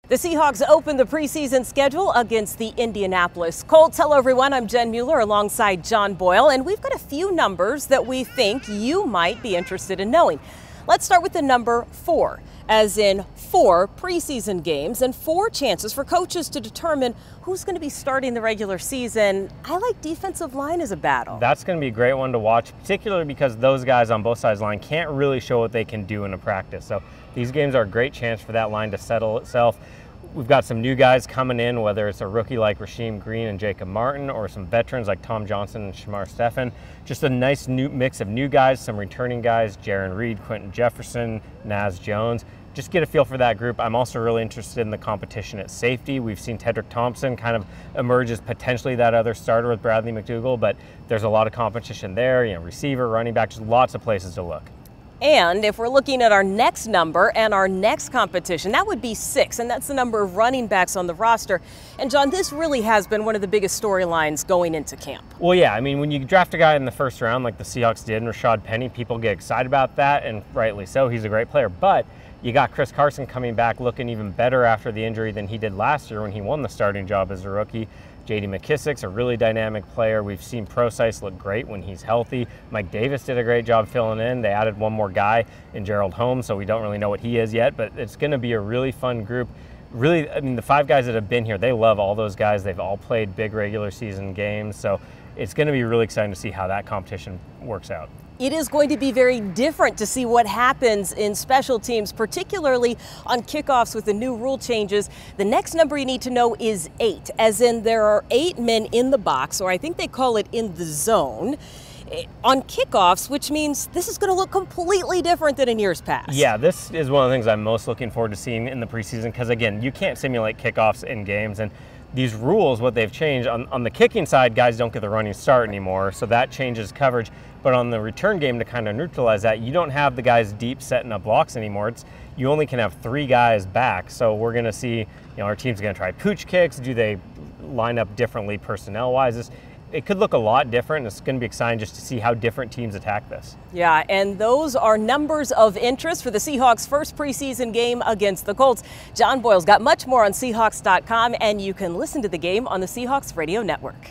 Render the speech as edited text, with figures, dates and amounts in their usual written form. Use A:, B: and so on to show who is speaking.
A: The Seahawks open the preseason schedule against the Indianapolis Colts. Hello, everyone. I'm Jen Mueller alongside John Boyle, and we've got a few numbers that we think you might be interested in knowing. Let's start with the number 4, as in 4 preseason games and 4 chances for coaches to determine who's going to be starting the regular season. I like defensive line as a battle.
B: That's going to be a great one to watch, particularly because those guys on both sides of the line can't really show what they can do in a practice. So these games are a great chance for that line to settle itself. We've got some new guys coming in, whether it's a rookie like Rasheem Green and Jacob Martin or some veterans like Tom Johnson and Shamar Stephen. Just a nice new mix of new guys, some returning guys, Jaron Reed, Quentin Jefferson, Naz Jones. Just get a feel for that group. I'm also really interested in the competition at safety. We've seen Tedrick Thompson kind of emerge as potentially that other starter with Bradley McDougald, but there's a lot of competition there. Receiver, running back, just lots of places to look.
A: And if we're looking at our next number and our next competition, that would be 6, and that's the number of running backs on the roster. And John, this really has been one of the biggest storylines going into camp.
B: Well, yeah, I mean, when you draft a guy in the first round like the Seahawks did, and Rashad Penny, people get excited about that, and rightly so. He's a great player, but you got Chris Carson coming back looking even better after the injury than he did last year when he won the starting job as a rookie. J.D. McKissic's a really dynamic player. We've seen Procise look great when he's healthy. Mike Davis did a great job filling in. They added one more guy in Gerald Holmes, so we don't really know what he is yet, but it's going to be a really fun group. Really, I mean, the 5 guys that have been here, they love all those guys. They've all played big regular season games, so it's going to be really exciting to see how that competition works out.
A: It is going to be very different to see what happens in special teams, particularly on kickoffs with the new rule changes. The next number you need to know is 8, as in there are 8 men in the box, or I think they call it in the zone, on kickoffs, which means this is going to look completely different than in years past.
B: Yeah, this is one of the things I'm most looking forward to seeing in the preseason because, again, you can't simulate kickoffs in games, and these rules, what they've changed, on the kicking side, guys don't get the running start anymore, so that changes coverage. But on the return game, to kind of neutralize that, you don't have the guys deep setting up blocks anymore. You only can have 3 guys back. So we're going to see, our team's going to try pooch kicks. Do they line up differently personnel-wise? It could look a lot different. It's going to be exciting just to see how different teams attack this.
A: Yeah, and those are numbers of interest for the Seahawks' first preseason game against the Colts. John Boyle's got much more on Seahawks.com, and you can listen to the game on the Seahawks Radio Network.